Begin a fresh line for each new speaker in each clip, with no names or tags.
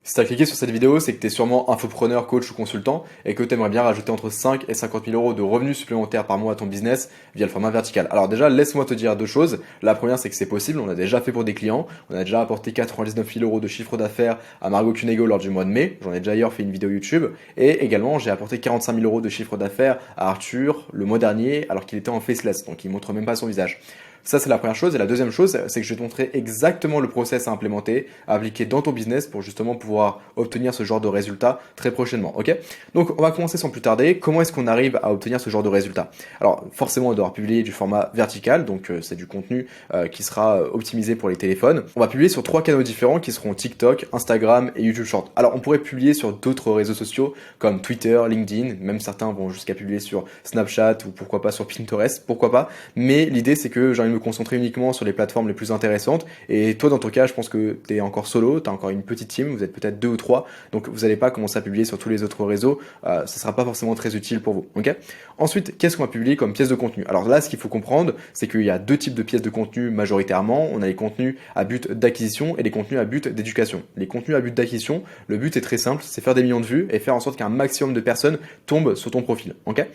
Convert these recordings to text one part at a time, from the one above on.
Si tu as cliqué sur cette vidéo, c'est que tu es sûrement infopreneur, coach ou consultant et que tu aimerais bien rajouter entre 5 et 50 000 euros de revenus supplémentaires par mois à ton business via le format vertical. Alors déjà, laisse-moi te dire deux choses. La première, c'est que c'est possible, on l'a déjà fait pour des clients. On a déjà apporté 99 000 euros de chiffre d'affaires à Margot Cunego lors du mois de mai. J'en ai déjà ailleurs fait une vidéo YouTube. Et également, j'ai apporté 45 000 euros de chiffre d'affaires à Arthur le mois dernier alors qu'il était en faceless, donc il montre même pas son visage. Ça, c'est la première chose. Et la deuxième chose, c'est que je vais te montrer exactement le process à implémenter, à appliquer dans ton business pour justement pouvoir obtenir ce genre de résultats très prochainement. Ok? Donc, on va commencer sans plus tarder. Comment est-ce qu'on arrive à obtenir ce genre de résultats? Alors, forcément, on doit publier du format vertical. Donc, c'est du contenu qui sera optimisé pour les téléphones. On va publier sur 3 canaux différents qui seront TikTok, Instagram et YouTube Short. Alors, on pourrait publier sur d'autres réseaux sociaux comme Twitter, LinkedIn. Même certains vont jusqu'à publier sur Snapchat ou pourquoi pas sur Pinterest. Pourquoi pas? Mais l'idée, c'est que j'ai envie de me concentrer uniquement sur les plateformes les plus intéressantes. Et toi, dans ton cas, je pense que tu es encore solo, tu as encore une petite team, vous êtes peut-être 2 ou 3, donc vous n'allez pas commencer à publier sur tous les autres réseaux, ça sera pas forcément très utile pour vous. Ok? Ensuite, qu'est-ce qu'on va publier comme pièce de contenu? Alors là, ce qu'il faut comprendre, c'est qu'il y a deux types de pièces de contenu majoritairement. On a les contenus à but d'acquisition et les contenus à but d'éducation. Les contenus à but d'acquisition, le but est très simple, c'est faire des millions de vues et faire en sorte qu'un maximum de personnes tombent sur ton profil. Ok?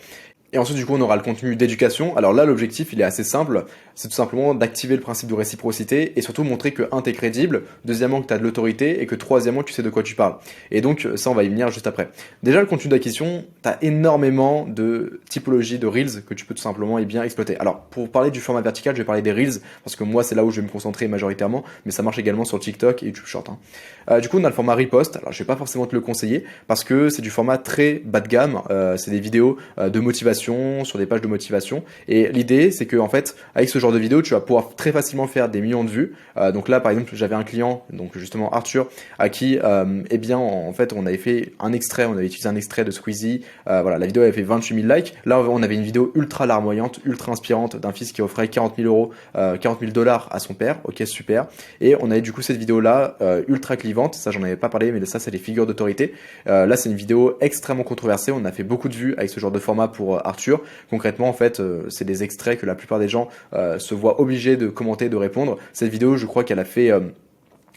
Et ensuite, du coup, on aura le contenu d'éducation. Alors là, l'objectif, il est assez simple. C'est tout simplement d'activer le principe de réciprocité et surtout montrer que, un, t'es crédible, deuxièmement, que tu as de l'autorité et que, troisièmement, tu sais de quoi tu parles. Et donc, ça, on va y venir juste après. Déjà, le contenu d'acquisition, tu as énormément de typologies de Reels que tu peux tout simplement et bien exploiter. Alors, pour parler du format vertical, je vais parler des Reels parce que moi, c'est là où je vais me concentrer majoritairement, mais ça marche également sur TikTok et YouTube Short. Du coup, on a le format Repost. Alors, je vais pas forcément te le conseiller parce que c'est du format très bas de gamme. C'est des vidéos de motivation sur des pages de motivation. Et l'idée, c'est que en fait, avec ce genre de vidéo, tu vas pouvoir très facilement faire des millions de vues. Donc là, par exemple, j'avais un client, donc justement Arthur, à qui, eh bien, en fait, on avait fait un extrait, on avait utilisé un extrait de Squeezie. Voilà, la vidéo avait fait 28 000 likes. Là, on avait une vidéo ultra larmoyante, ultra inspirante d'un fils qui offrait 40 000 euros, 40 000 dollars à son père. Ok, super. Et on avait du coup cette vidéo-là, ultra clivante. Ça, j'en avais pas parlé, mais ça, c'est les figures d'autorité. Là, c'est une vidéo extrêmement controversée. On a fait beaucoup de vues avec ce genre de format pour Arthur. Concrètement, en fait, c'est des extraits que la plupart des gens se voient obligés de commenter, de répondre. Cette vidéo, je crois qu'elle a fait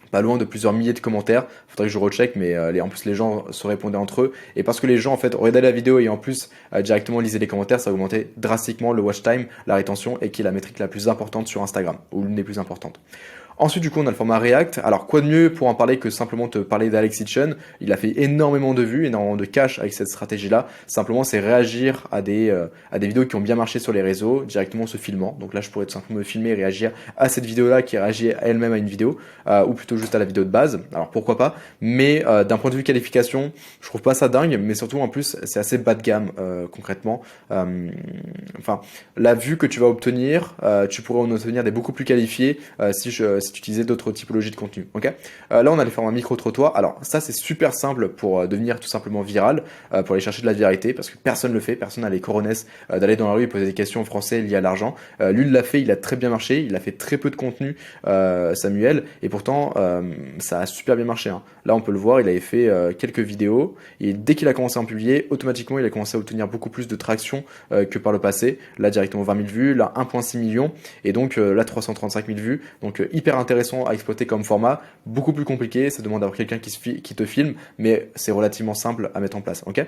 pas loin de plusieurs milliers de commentaires. Faudrait que je recheck, mais en plus les gens se répondaient entre eux. Et parce que les gens en fait regardaient la vidéo et en plus directement lisaient les commentaires, ça augmentait drastiquement le watch time, la rétention, et qui est la métrique la plus importante sur Instagram, ou l'une des plus importantes. Ensuite, du coup, on a le format React. Alors, quoi de mieux pour en parler que simplement te parler d'Alex Hitchen? Il a fait énormément de vues, énormément de cash avec cette stratégie-là. Simplement, c'est réagir à des vidéos qui ont bien marché sur les réseaux, directement en se filmant. Donc là, je pourrais tout simplement me filmer et réagir à cette vidéo-là qui réagit elle-même à une vidéo, ou plutôt juste à la vidéo de base. Alors, pourquoi pas? Mais d'un point de vue qualification, je trouve pas ça dingue, mais surtout, en plus, c'est assez bas de gamme, concrètement. Enfin, la vue que tu vas obtenir, tu pourrais en obtenir des beaucoup plus qualifiés si tu utilisais d'autres typologies de contenu. Ok. Là, on a les formats micro-trottoirs. Alors, ça, c'est super simple pour devenir tout simplement viral, pour aller chercher de la viralité, parce que personne le fait, personne n'a les coronesses d'aller dans la rue et poser des questions en français liées à l'argent. Lui, il l'a fait, il a très bien marché, il a fait très peu de contenu, Samuel, et pourtant, ça a super bien marché. Hein. Là, on peut le voir, il avait fait quelques vidéos, et dès qu'il a commencé à en publier, automatiquement, il a commencé à obtenir beaucoup plus de traction que par le passé. Là, directement 20 000 vues, là, 1,6 million, et donc là, 335 000 vues. Donc, hyper intéressant à exploiter comme format, beaucoup plus compliqué, ça demande d'avoir quelqu'un qui te filme, mais c'est relativement simple à mettre en place. Ok.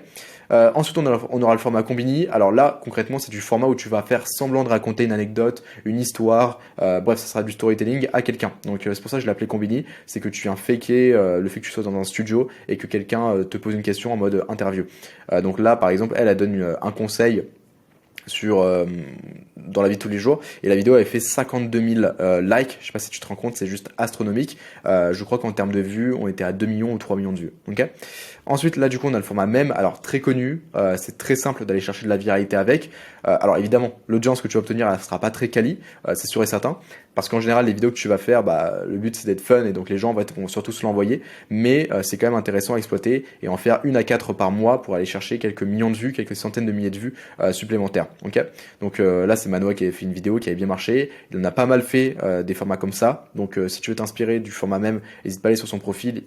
Ensuite, on aura le format Combini. Alors là, concrètement, c'est du format où tu vas faire semblant de raconter une anecdote, une histoire, bref, ça sera du storytelling à quelqu'un. Donc c'est pour ça que je l'ai appelé Combini, c'est que tu viens faker le fait que tu sois dans un studio et que quelqu'un te pose une question en mode interview. Donc là, par exemple, elle donne un conseil sur dans la vie de tous les jours, et la vidéo avait fait 52 000 likes. Je sais pas si tu te rends compte, c'est juste astronomique. Je crois qu'en termes de vues, on était à 2 millions ou 3 millions de vues. Ok. Ensuite, là, du coup, on a le format mème. Alors, très connu, c'est très simple d'aller chercher de la viralité avec. Alors, évidemment, l'audience que tu vas obtenir, elle sera pas très quali, c'est sûr et certain, parce qu'en général, les vidéos que tu vas faire, le but c'est d'être fun, et donc les gens vont surtout se l'envoyer, mais c'est quand même intéressant à exploiter et en faire 1 à 4 par mois pour aller chercher quelques millions de vues, quelques centaines de milliers de vues supplémentaires. Ok. Donc là, c'est c'est Manoa qui avait fait une vidéo qui avait bien marché. Il en a pas mal fait des formats comme ça. Donc si tu veux t'inspirer du format même, n'hésite pas à aller sur son profil.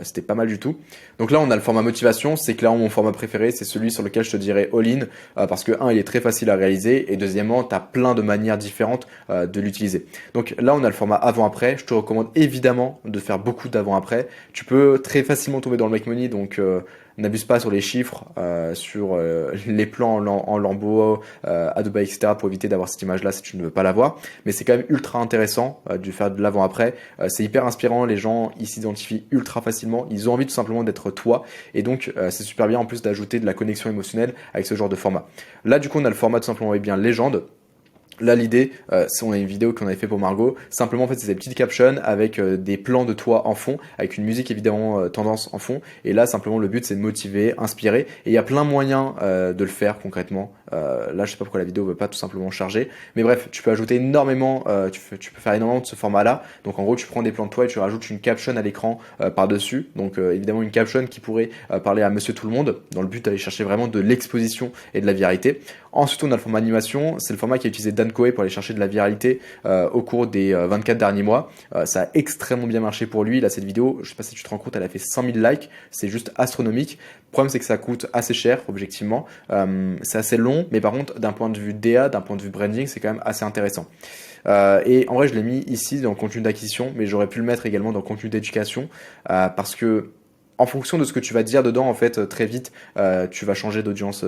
C'était pas mal du tout. Donc là, on a le format motivation. C'est clairement mon format préféré. C'est celui sur lequel je te dirais all-in parce que un, il est très facile à réaliser et deuxièmement, tu as plein de manières différentes de l'utiliser. Donc là, on a le format avant-après. Je te recommande évidemment de faire beaucoup d'avant-après. Tu peux très facilement tomber dans le make money. Donc n'abuse pas sur les chiffres, sur les plans en lambeaux, à Dubaï, etc. pour éviter d'avoir cette image-là si tu ne veux pas l'avoir. Mais c'est quand même ultra intéressant de faire de l'avant-après. C'est hyper inspirant, les gens ils s'identifient ultra facilement, ils ont envie tout simplement d'être toi. Et donc c'est super bien en plus d'ajouter de la connexion émotionnelle avec ce genre de format. Là du coup on a le format tout simplement bien légende. Là, l'idée, on a une vidéo qu'on avait fait pour Margot. Simplement, en fait, c'est des petites captions avec des plans de toi en fond, avec une musique évidemment tendance en fond. Et là, simplement, le but, c'est de motiver, inspirer. Et il y a plein de moyens de le faire concrètement. Là, je sais pas pourquoi la vidéo veut pas tout simplement charger. Mais bref, tu peux ajouter énormément, tu peux faire énormément de ce format-là. Donc, en gros, tu prends des plans de toi et tu rajoutes une caption à l'écran par-dessus. Donc, évidemment, une caption qui pourrait parler à Monsieur Tout le Monde, dans le but d'aller chercher vraiment de l'exposition et de la viralité. Ensuite, on a le format animation. C'est le format qui est utilisé Dan Koé pour aller chercher de la viralité au cours des 24 derniers mois. Ça a extrêmement bien marché pour lui. Là, cette vidéo, je sais pas si tu te rends compte, elle a fait 100 000 likes. C'est juste astronomique. Le problème, c'est que ça coûte assez cher, objectivement. C'est assez long, mais par contre, d'un point de vue DA, d'un point de vue branding, c'est quand même assez intéressant. Et en vrai, je l'ai mis ici dans le contenu d'acquisition, mais j'aurais pu le mettre également dans le contenu d'éducation parce que en fonction de ce que tu vas dire dedans, en fait, très vite, tu vas changer d'audience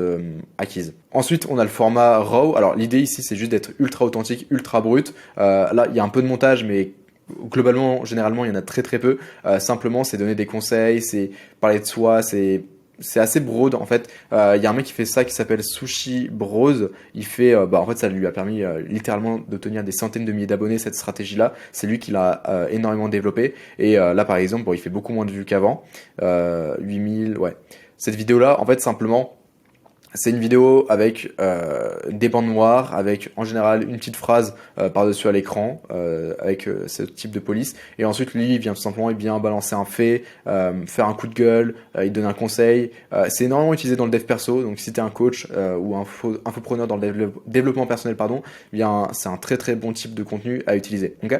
acquise. Ensuite, on a le format RAW. Alors, l'idée ici, c'est juste d'être ultra authentique, ultra brut. Là, il y a un peu de montage, mais globalement, généralement, il y en a très très peu. Simplement, c'est donner des conseils, c'est parler de soi, c'est assez broad en fait. Il y a un mec qui fait ça qui s'appelle Sushi Bros. Il fait, en fait, ça lui a permis littéralement d'obtenir des centaines de milliers d'abonnés. Cette stratégie-là, c'est lui qui l'a énormément développé. Et là, par exemple, il fait beaucoup moins de vues qu'avant. 8000, ouais. Cette vidéo-là, en fait, simplement. C'est une vidéo avec des bandes noires, avec en général une petite phrase par-dessus à l'écran, avec ce type de police. Et ensuite, lui, il vient tout simplement balancer un fait, faire un coup de gueule, il donne un conseil. C'est énormément utilisé dans le dev perso, donc si tu es un coach ou un infopreneur dans le développement personnel, pardon, c'est un très très bon type de contenu à utiliser. Okay.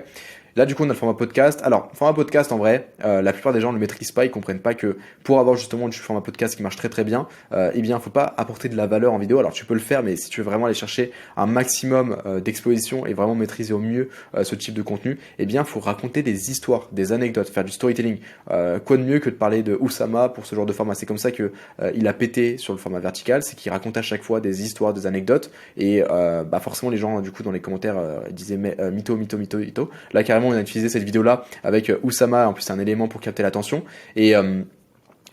Là, du coup, on a le format podcast. Alors, format podcast, en vrai, la plupart des gens ne le maîtrisent pas. Ils comprennent pas que pour avoir justement du format podcast qui marche très très bien, faut pas apporter de la valeur en vidéo. Alors, tu peux le faire, mais si tu veux vraiment aller chercher un maximum d'exposition et vraiment maîtriser au mieux ce type de contenu, faut raconter des histoires, des anecdotes, faire du storytelling. Quoi de mieux que de parler de Oussama pour ce genre de format. C'est comme ça que il a pété sur le format vertical, c'est qu'il raconte à chaque fois des histoires, des anecdotes. Et forcément, les gens, du coup, dans les commentaires, disaient mytho. Là, carrément, on a utilisé cette vidéo-là avec Oussama. En plus, c'est un élément pour capter l'attention. Et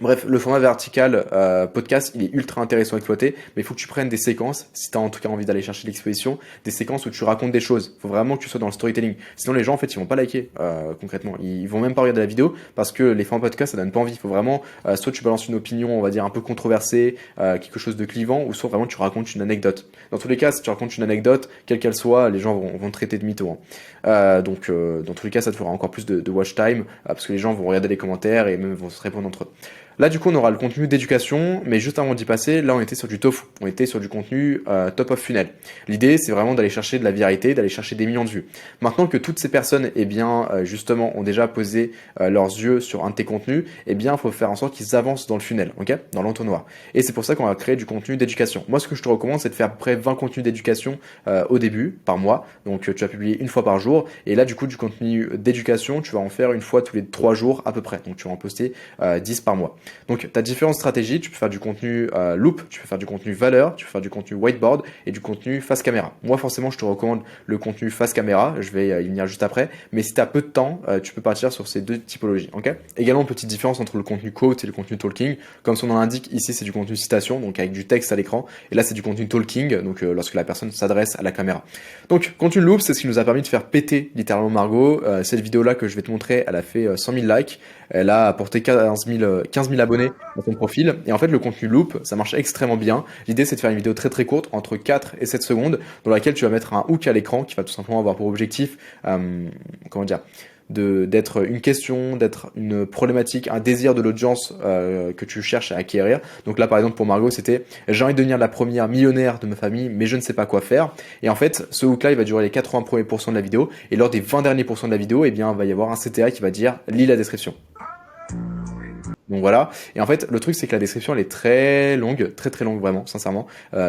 bref, le format vertical podcast, il est ultra intéressant à exploiter, mais il faut que tu prennes des séquences, si tu as en tout cas envie d'aller chercher l'exposition, des séquences où tu racontes des choses. Il faut vraiment que tu sois dans le storytelling. Sinon, les gens, en fait, ils vont pas liker concrètement. Ils vont même pas regarder la vidéo parce que les formats podcast, ça donne pas envie. Il faut vraiment, soit tu balances une opinion, on va dire, un peu controversée, quelque chose de clivant, ou soit vraiment tu racontes une anecdote. Dans tous les cas, si tu racontes une anecdote, quelle qu'elle soit, les gens vont te traiter de mytho. Donc, dans tous les cas, ça te fera encore plus de watch time parce que les gens vont regarder les commentaires et même vont se répondre entre eux. Là, du coup, on aura le contenu d'éducation, mais juste avant d'y passer, là, on était sur du tofu. On était sur du contenu top of funnel. L'idée, c'est vraiment d'aller chercher de la viralité, d'aller chercher des millions de vues. Maintenant que toutes ces personnes, justement, ont déjà posé leurs yeux sur un de tes contenus, il faut faire en sorte qu'ils avancent dans le funnel, ok, dans l'entonnoir. Et c'est pour ça qu'on va créer du contenu d'éducation. Moi, ce que je te recommande, c'est de faire à peu près 20 contenus d'éducation au début, par mois. Donc, tu vas publier une fois par jour. Et là, du coup, du contenu d'éducation, tu vas en faire une fois tous les 3 jours à peu près. Donc, tu vas en poster 10 par mois. Donc, tu as différentes stratégies. Tu peux faire du contenu loop, tu peux faire du contenu valeur, tu peux faire du contenu whiteboard et du contenu face caméra. Moi, forcément, je te recommande le contenu face caméra. Je vais y venir juste après. Mais si tu as peu de temps, tu peux partir sur ces deux typologies. Okay. Également, petite différence entre le contenu quote et le contenu talking. Comme son nom l'indique, ici, c'est du contenu citation, donc avec du texte à l'écran. Et là, c'est du contenu talking, donc lorsque la personne s'adresse à la caméra. Donc, contenu loop, c'est ce qui nous a permis de faire péter littéralement Margot. Cette vidéo-là que je vais te montrer, elle a fait 100 000 likes. Elle a apporté 15 000 abonnés dans son profil. Et en fait, le contenu loop, ça marche extrêmement bien. L'idée, c'est de faire une vidéo très très courte, entre 4 et 7 secondes, dans laquelle tu vas mettre un hook à l'écran qui va tout simplement avoir pour objectif, d'être une question, d'être une problématique, un désir de l'audience que tu cherches à acquérir. Donc là, par exemple, pour Margot, c'était j'ai envie de devenir la première millionnaire de ma famille, mais je ne sais pas quoi faire. Et en fait, ce hook-là, il va durer les 80 premiers pourcents de la vidéo. Et lors des 20 derniers pourcents de la vidéo, eh bien, il va y avoir un CTA qui va dire lis la description. Donc voilà. Et en fait, le truc, c'est que la description, elle est très longue, très très longue vraiment, sincèrement.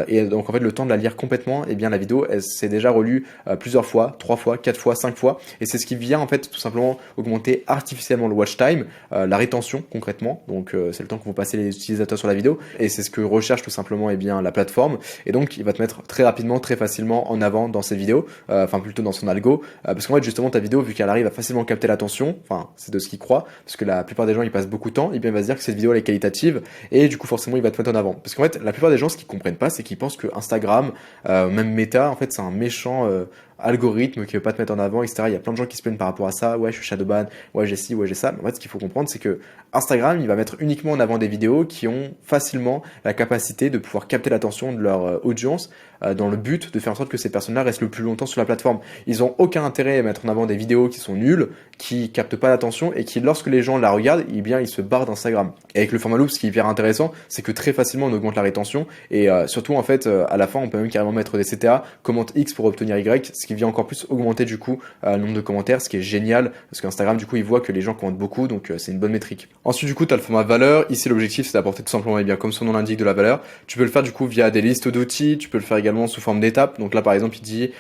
Et donc en fait, le temps de la lire complètement, eh bien la vidéo, elle s'est déjà relue plusieurs fois, 3 fois, 4 fois, 5 fois. Et c'est ce qui vient en fait tout simplement augmenter artificiellement le watch time, la rétention concrètement. Donc c'est le temps que vont passer les utilisateurs sur la vidéo. Et c'est ce que recherche tout simplement la plateforme. Et donc il va te mettre très rapidement, très facilement en avant dans ses vidéos, enfin plutôt dans son algo. Parce qu'en fait, justement, ta vidéo, vu qu'elle arrive à facilement capter l'attention, enfin c'est de ce qu'il croit, parce que la plupart des gens ils passent beaucoup de temps, il va se dire que cette vidéo elle est qualitative et du coup forcément il va te mettre en avant. Parce qu'en fait la plupart des gens ce qu'ils comprennent pas c'est qu'ils pensent que Instagram, même Meta en fait c'est un méchant algorithme qui veut pas te mettre en avant, etc. Il y a plein de gens qui se plaignent par rapport à ça, ouais je suis shadowban, ouais j'ai ci, ouais j'ai ça. Mais en fait ce qu'il faut comprendre c'est que Instagram il va mettre uniquement en avant des vidéos qui ont facilement la capacité de pouvoir capter l'attention de leur audience dans le but de faire en sorte que ces personnes-là restent le plus longtemps sur la plateforme. Ils ont aucun intérêt à mettre en avant des vidéos qui sont nulles, qui captent pas l'attention et qui lorsque les gens la regardent, eh bien ils se barrent d'Instagram. Et avec le format loop, ce qui est hyper intéressant, c'est que très facilement on augmente la rétention et surtout en fait à la fin on peut même carrément mettre des CTA, commente X pour obtenir Y, ce qui vient encore plus augmenter du coup le nombre de commentaires, ce qui est génial parce qu'Instagram du coup il voit que les gens commentent beaucoup, donc c'est une bonne métrique. Ensuite du coup tu as le format valeur. Ici l'objectif c'est d'apporter tout simplement bien comme son nom l'indique de la valeur. Tu peux le faire du coup via des listes d'outils, tu peux le faire également sous forme d'étapes. Donc là par exemple il dit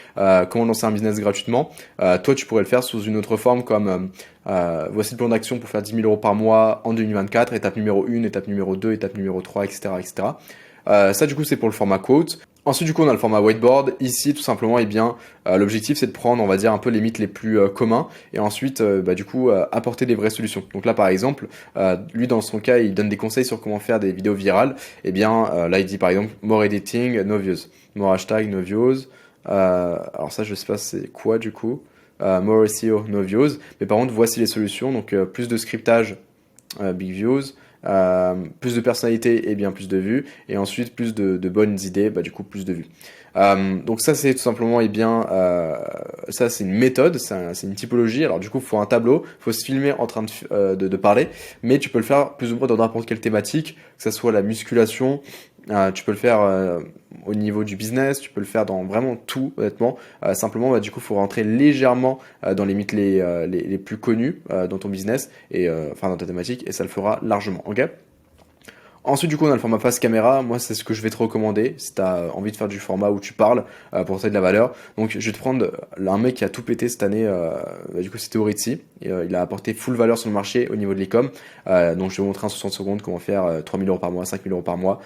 comment lancer un business gratuitement. Toi tu pourrais le faire sous une autre forme comme voici le plan d'action pour faire 10 000 € par mois en 2024, étape numéro 1, étape numéro 2, étape numéro 3, etc. etc. Ça du coup c'est pour le format quote. Ensuite du coup on a le format whiteboard. Ici tout simplement l'objectif c'est de prendre on va dire un peu les mythes les plus communs et ensuite apporter des vraies solutions. Donc là par exemple lui dans son cas il donne des conseils sur comment faire des vidéos virales. Et là il dit par exemple more editing, no views, more hashtag, no views. Alors ça je sais pas c'est quoi du coup. More SEO, no views. Mais par contre, voici les solutions. Donc, plus de scriptage, big views. Plus de personnalité et bien plus de vues. Et ensuite, plus de bonnes idées, du coup, plus de vues. Donc ça, c'est tout simplement, ça, c'est une méthode, c'est une typologie. Alors, du coup, il faut un tableau, il faut se filmer en train de parler. Mais tu peux le faire plus ou moins dans n'importe quelle thématique, que ce soit la musculation. Tu peux le faire au niveau du business, tu peux le faire dans vraiment tout, honnêtement. Simplement, du coup, il faut rentrer légèrement dans les mythes les plus connus dans ton business et dans ta thématique, et ça le fera largement. Ok ? Ensuite, du coup, on a le format face caméra. Moi, c'est ce que je vais te recommander si tu as envie de faire du format où tu parles pour porter de la valeur. Donc, je vais te prendre un mec qui a tout pété cette année. Du coup, c'était Oritsi. Il a apporté full valeur sur le marché au niveau de l'e-com. Donc, je vais vous montrer en 60 secondes comment faire 3 000 € par mois, 5 000 € par mois.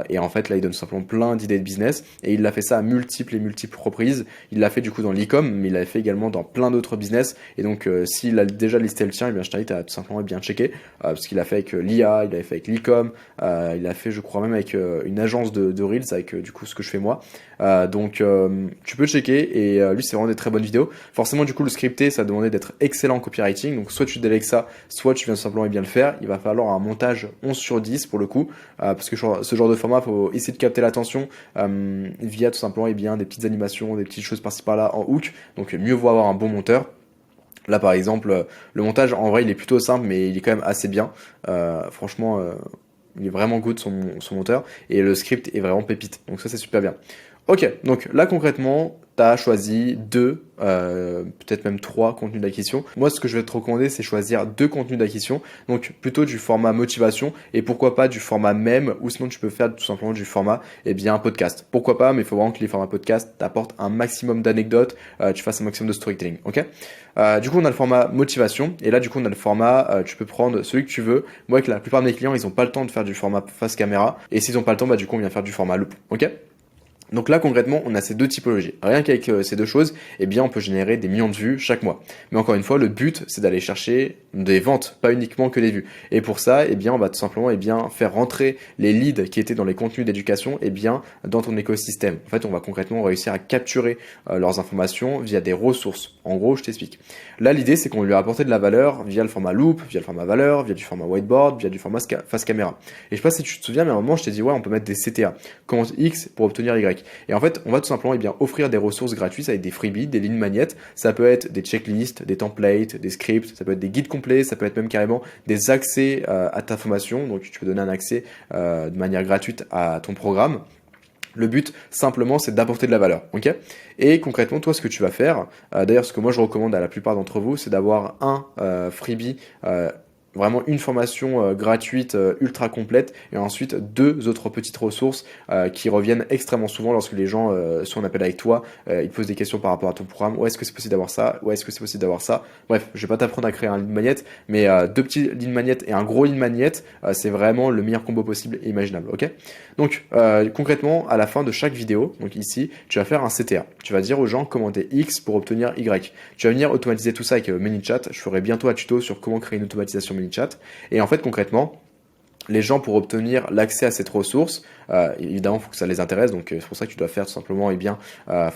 Et en fait, là, il donne simplement plein d'idées de business. Et il l'a fait ça à multiples reprises. Il l'a fait du coup dans l'e-com, mais il l'a fait également dans plein d'autres business. Et donc, s'il a déjà listé le tien, je t'invite à tout simplement bien checker. Parce qu'il a fait avec l'IA, il a fait avec l'e-com. Il a fait, je crois même avec une agence de Reels, avec du coup ce que je fais moi. Donc tu peux checker et lui c'est vraiment des très bonnes vidéos. Forcément du coup le scripté ça demandait d'être excellent en copywriting. Donc soit tu délègues ça, soit tu viens simplement bien le faire. Il va falloir un montage 11 sur 10 pour le coup. Parce que ce genre de format, faut essayer de capter l'attention via tout simplement des petites animations, des petites choses par-ci par-là en hook. Donc mieux vaut avoir un bon monteur. Là par exemple, le montage en vrai il est plutôt simple mais il est quand même assez bien. Franchement il est vraiment good son monteur et le script est vraiment pépite. Donc ça c'est super bien. Ok, donc là concrètement, tu as choisi deux, peut-être même 3 contenus d'acquisition. Moi ce que je vais te recommander c'est choisir 2 contenus d'acquisition, donc plutôt du format motivation et pourquoi pas du format mème ou sinon tu peux faire tout simplement du format podcast. Pourquoi pas, mais il faut vraiment que les formats podcast t'apportent un maximum d'anecdotes, tu fasses un maximum de storytelling, ok. Du coup on a le format motivation et là du coup on a le format, tu peux prendre celui que tu veux. Moi avec la plupart de mes clients ils ont pas le temps de faire du format face caméra et s'ils ont pas le temps du coup on vient faire du format loop, ok. Donc là concrètement on a ces deux typologies. Rien qu'avec ces deux choses, on peut générer des millions de vues chaque mois. Mais encore une fois, le but c'est d'aller chercher des ventes, pas uniquement que des vues. Et pour ça, on va tout simplement faire rentrer les leads qui étaient dans les contenus d'éducation dans ton écosystème. En fait, on va concrètement réussir à capturer leurs informations via des ressources. En gros, je t'explique. Là, l'idée c'est qu'on lui a apporté de la valeur via le format loop, via le format valeur, via du format whiteboard, via du format face caméra. Et je sais pas si tu te souviens, mais à un moment je t'ai dit ouais, on peut mettre des CTA, commente X pour obtenir Y. Y. Et en fait, on va tout simplement offrir des ressources gratuites avec des freebies, des lignes magnettes. Ça peut être des checklists, des templates, des scripts, ça peut être des guides complets, ça peut être même carrément des accès à ta formation. Donc tu peux donner un accès de manière gratuite à ton programme. Le but, simplement, c'est d'apporter de la valeur, ok? Et concrètement, toi, ce que tu vas faire, d'ailleurs, ce que moi je recommande à la plupart d'entre vous, c'est d'avoir un freebie, vraiment une formation gratuite, ultra complète, et ensuite 2 autres petites ressources qui reviennent extrêmement souvent lorsque les gens sont en appel avec toi, ils te posent des questions par rapport à ton programme. Ouais, est-ce que c'est possible d'avoir ça? Ouais, est-ce que c'est possible d'avoir ça? Bref, je vais pas t'apprendre à créer un lead magnet, mais 2 petits lead magnets et un gros lead magnet, c'est vraiment le meilleur combo possible et imaginable, ok? Donc concrètement, à la fin de chaque vidéo, donc ici, tu vas faire un CTA. Tu vas dire aux gens commenter X pour obtenir Y. Tu vas venir automatiser tout ça avec ManyChat. Je ferai bientôt un tuto sur comment créer une automatisation ManyChat. Et en fait, concrètement, les gens, pour obtenir l'accès à cette ressource, évidemment, il faut que ça les intéresse, donc c'est pour ça que tu dois faire tout simplement, faut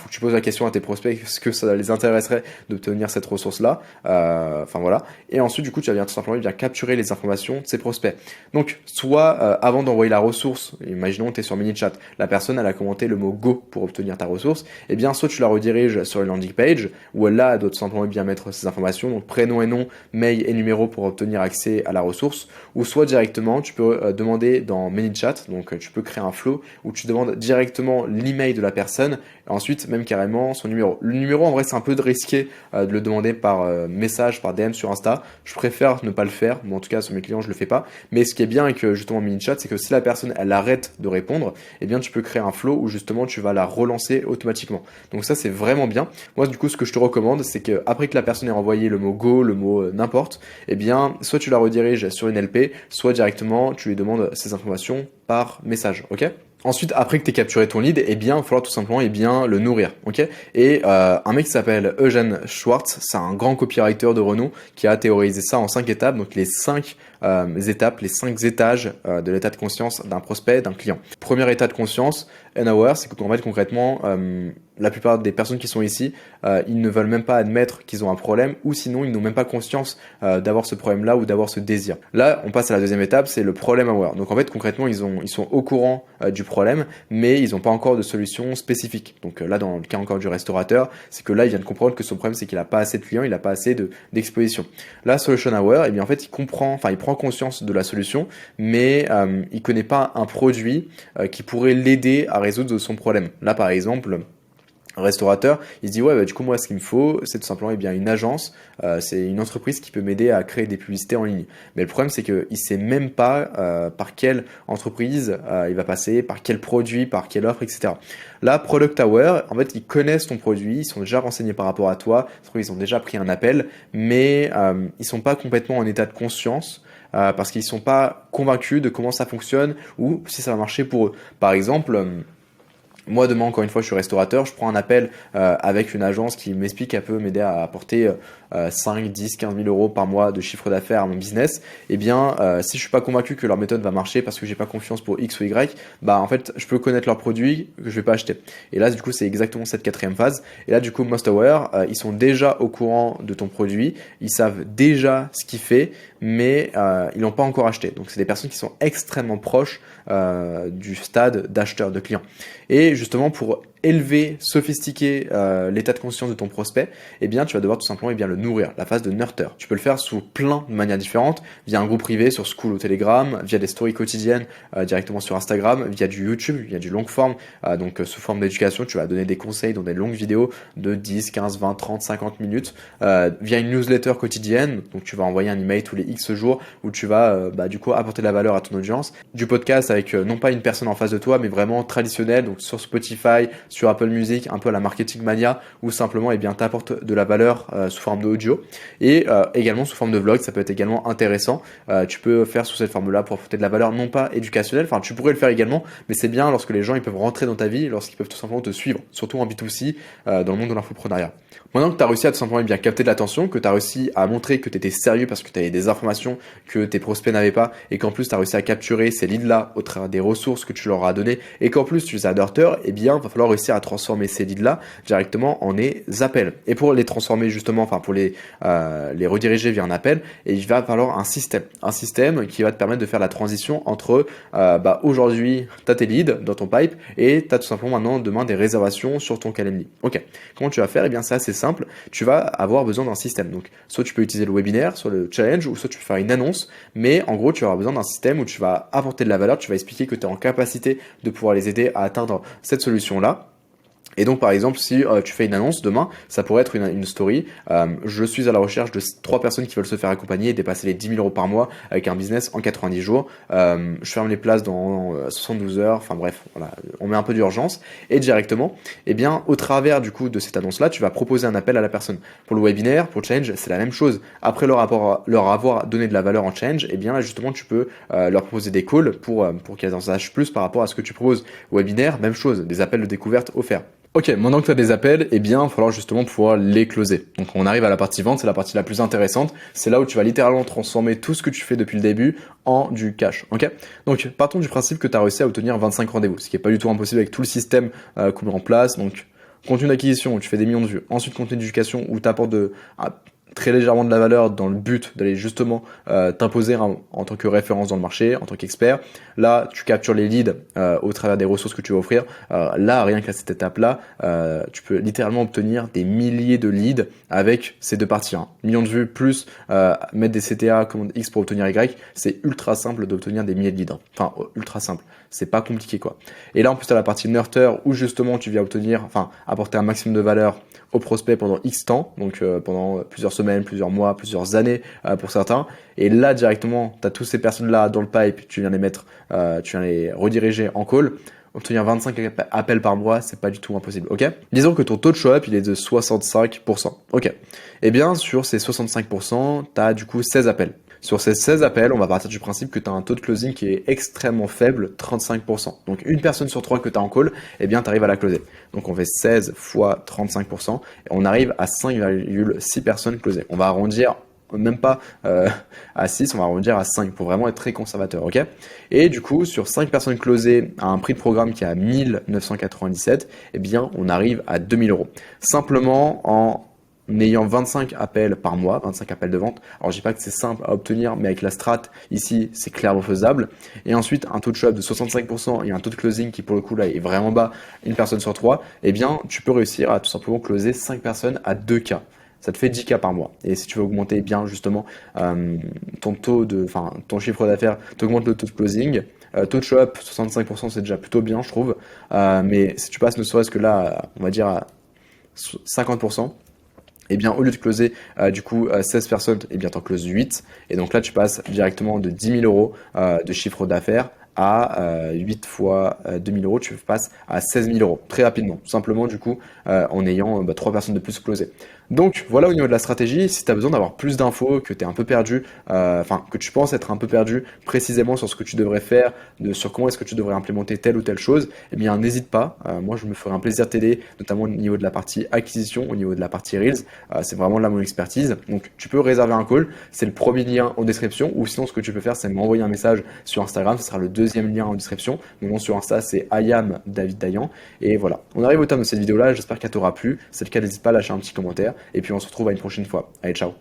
que tu poses la question à tes prospects, est-ce que ça les intéresserait d'obtenir cette ressource-là, enfin voilà, et ensuite, du coup, tu vas tout simplement capturer les informations de ces prospects. Donc, soit avant d'envoyer la ressource, imaginons tu es sur ManyChat, la personne, elle a commenté le mot Go pour obtenir ta ressource, et bien, soit tu la rediriges sur une landing page, où là, elle doit tout simplement mettre ses informations, donc prénom et nom, mail et numéro pour obtenir accès à la ressource, ou soit directement, tu peux demander dans ManyChat, donc tu peux créer un flow où tu demandes directement l'email de la personne et ensuite même carrément son numéro. Le numéro, en vrai, c'est un peu risqué de le demander par message, par DM sur Insta. Je préfère ne pas le faire, mais en tout cas sur mes clients je le fais pas. Mais ce qui est bien avec justement ManyChat, c'est que si la personne elle arrête de répondre, eh bien tu peux créer un flow où justement tu vas la relancer automatiquement. Donc ça, c'est vraiment bien. Moi, du coup, ce que je te recommande, c'est que après que la personne ait envoyé le mot Go, le mot n'importe, eh bien soit tu la rediriges sur une LP, soit directement tu lui demandes ces informations par message, ok? Ensuite, après que tu aies capturé ton lead, eh bien, il va falloir tout simplement le nourrir, ok? Et un mec qui s'appelle Eugene Schwartz, c'est un grand copywriter de renom qui a théorisé ça en 5 étapes, donc les 5 étapes, les 5 étages de l'état de conscience d'un prospect, d'un client. Premier état de conscience, N-Hour, c'est qu'en fait, concrètement, la plupart des personnes qui sont ici, ils ne veulent même pas admettre qu'ils ont un problème, ou sinon ils n'ont même pas conscience d'avoir ce problème-là ou d'avoir ce désir. Là, on passe à la deuxième étape, c'est le problem aware. Donc en fait, concrètement, ils sont au courant du problème, mais ils n'ont pas encore de solution spécifique. Donc là, dans le cas encore du restaurateur, c'est que là, il vient de comprendre que son problème, c'est qu'il n'a pas assez de clients, il n'a pas assez d'exposition. Là, solution aware, eh bien en fait, il prend conscience de la solution, mais il connaît pas un produit qui pourrait l'aider à résoudre son problème. Là, par exemple, un restaurateur, il se dit du coup moi ce qu'il me faut c'est tout simplement une agence, c'est une entreprise qui peut m'aider à créer des publicités en ligne. Mais le problème c'est qu'il sait même pas par quelle entreprise il va passer, par quel produit, par quelle offre, etc. Là, Product Aware, en fait ils connaissent ton produit, ils sont déjà renseignés par rapport à toi, ils ont déjà pris un appel, mais ils sont pas complètement en état de conscience. Parce qu'ils sont pas convaincus de comment ça fonctionne ou si ça va marcher pour eux. Par exemple, moi, demain, encore une fois, je suis restaurateur, je prends un appel avec une agence qui m'explique qu'elle peut m'aider à apporter 5, 10, 15 000 euros par mois de chiffre d'affaires à mon business. Eh bien, si je suis pas convaincu que leur méthode va marcher parce que j'ai pas confiance pour X ou Y, en fait, je peux connaître leur produit que je vais pas acheter. Et là, du coup, c'est exactement cette quatrième phase. Et là, du coup, Most Aware, ils sont déjà au courant de ton produit, ils savent déjà ce qu'il fait, mais ils l'ont pas encore acheté. Donc, c'est des personnes qui sont extrêmement proches du stade d'acheteur, de client. Et justement, pour élever, sophistiquer l'état de conscience de ton prospect, eh bien, tu vas devoir tout simplement le nourrir, la phase de nurture. Tu peux le faire sous plein de manières différentes, via un groupe privé sur School ou Telegram, via des stories quotidiennes directement sur Instagram, via du YouTube, via du long form, donc sous forme d'éducation, tu vas donner des conseils dans des longues vidéos de 10, 15, 20, 30, 50 minutes, via une newsletter quotidienne, donc tu vas envoyer un email tous les X jours où tu vas du coup apporter de la valeur à ton audience, du podcast avec non pas une personne en face de toi, mais vraiment traditionnel, donc sur Spotify, sur Apple Music, un peu à la Marketing Mania, où simplement t'apporte de la valeur sous forme d'audio et également sous forme de vlog. Ça peut être également intéressant. Tu peux faire sous cette forme-là pour apporter de la valeur non pas éducationnelle, enfin tu pourrais le faire également, mais c'est bien lorsque les gens ils peuvent rentrer dans ta vie, lorsqu'ils peuvent tout simplement te suivre, surtout en B2C dans le monde de l'infoprenariat. Maintenant que tu as réussi à tout simplement capter de l'attention, que tu as réussi à montrer que tu étais sérieux parce que tu avais des informations que tes prospects n'avaient pas et qu'en plus tu as réussi à capturer ces leads-là au travers des ressources que tu leur as données et qu'en plus tu les as nurture, eh bien il va falloir réussir à transformer ces leads-là directement en des appels. Et pour les transformer justement, enfin pour les rediriger vers un appel, et il va falloir un système qui va te permettre de faire la transition entre aujourd'hui, tu as tes leads dans ton pipe et tu as tout simplement maintenant demain des réservations sur ton calendrier. Ok, comment tu vas faire? Eh bien c'est assez simple, tu vas avoir besoin d'un système. Donc soit tu peux utiliser le webinaire, soit le challenge, ou soit tu peux faire une annonce, mais en gros tu vas avoir besoin d'un système où tu vas apporter de la valeur, tu vas expliquer que tu es en capacité de pouvoir les aider à atteindre cette solution-là. Et donc par exemple si tu fais une annonce demain, ça pourrait être une story, je suis à la recherche de 3 personnes qui veulent se faire accompagner et dépasser les 10 000 euros par mois avec un business en 90 jours, je ferme les places dans 72 heures, enfin bref, voilà, on met un peu d'urgence et directement, eh bien au travers du coup de cette annonce là, tu vas proposer un appel à la personne. Pour le webinaire, pour le challenge, c'est la même chose. Après leur avoir donné de la valeur en challenge, eh bien là justement tu peux leur proposer des calls pour qu'elles en sachent plus par rapport à ce que tu proposes. Webinaire, même chose, des appels de découverte offerts. Ok, maintenant que tu as des appels, eh bien, il va falloir justement pouvoir les closer. Donc on arrive à la partie vente, c'est la partie la plus intéressante. C'est là où tu vas littéralement transformer tout ce que tu fais depuis le début en du cash. Ok. Donc partons du principe que tu as réussi à obtenir 25 rendez-vous, ce qui n'est pas du tout impossible avec tout le système qu'on met en place. Donc contenu d'acquisition où tu fais des millions de vues, ensuite contenu d'éducation où tu apportes très légèrement de la valeur dans le but d'aller justement t'imposer en tant que référence dans le marché, en tant qu'expert. Là, tu captures les leads au travers des ressources que tu vas offrir. Là, rien qu'à cette étape-là, tu peux littéralement obtenir des milliers de leads avec ces deux parties. Millions de vues plus mettre des CTA, commande X pour obtenir Y. C'est ultra simple d'obtenir des milliers de leads. Enfin, ultra simple. C'est pas compliqué quoi. Et là, en plus, tu as la partie nurture où justement tu viens apporter un maximum de valeur au prospect pendant X temps, donc pendant plusieurs semaines, plusieurs mois, plusieurs années pour certains. Et là, directement, tu as toutes ces personnes-là dans le pipe, tu viens les mettre, tu viens les rediriger en call. Obtenir 25 appels par mois, c'est pas du tout impossible, ok? Disons que ton taux de show-up, il est de 65%, ok? Eh bien, sur ces 65%, tu as du coup 16 appels. Sur ces 16 appels, on va partir du principe que tu as un taux de closing qui est extrêmement faible, 35%. Donc une personne sur 3 que tu as en call, eh bien tu arrives à la closer. Donc on fait 16 fois 35% et on arrive à 5,6 personnes closées. On va arrondir même pas à 6, on va arrondir à 5 pour vraiment être très conservateur, ok? Et du coup, sur 5 personnes closées à un prix de programme qui est à 1997, eh bien on arrive à 2000 euros. Simplement en ayant 25 appels par mois, 25 appels de vente. Alors je dis pas que c'est simple à obtenir, mais avec la strat, ici, c'est clairement faisable. Et ensuite, un taux de show-up de 65% et un taux de closing qui pour le coup là est vraiment bas, une personne sur 3, eh bien tu peux réussir à tout simplement closer 5 personnes à 2K. Ça te fait 10K par mois. Et si tu veux augmenter bien justement ton chiffre d'affaires, tu augmentes le taux de closing. Taux de show-up, 65%, c'est déjà plutôt bien, je trouve. Mais si tu passes ne serait-ce que là, on va dire à 50%, et bien au lieu de closer 16 personnes, et bien t'en closes 8. Et donc là tu passes directement de 10 000 euros de chiffre d'affaires à 8 fois 2000 euros, tu passes à 16 000 euros très rapidement, simplement du coup en ayant 3 personnes de plus closées. Donc voilà au niveau de la stratégie. Si tu as besoin d'avoir plus d'infos, que tu es un peu perdu, que tu penses être un peu perdu précisément sur ce que tu devrais faire, sur comment est-ce que tu devrais implémenter telle ou telle chose, eh bien n'hésite pas, moi je me ferai un plaisir de t'aider, notamment au niveau de la partie acquisition, au niveau de la partie Reels, c'est vraiment là mon expertise. Donc tu peux réserver un call, c'est le premier lien en description, ou sinon ce que tu peux faire c'est m'envoyer un message sur Instagram, ce sera le deuxième lien en description. Mon nom sur Insta c'est IAM David Dayan. Et voilà, on arrive au terme de cette vidéo là, j'espère qu'elle t'aura plu. Si c'est le cas, n'hésite pas à lâcher un petit commentaire. Et puis on se retrouve à une prochaine fois. Allez, ciao!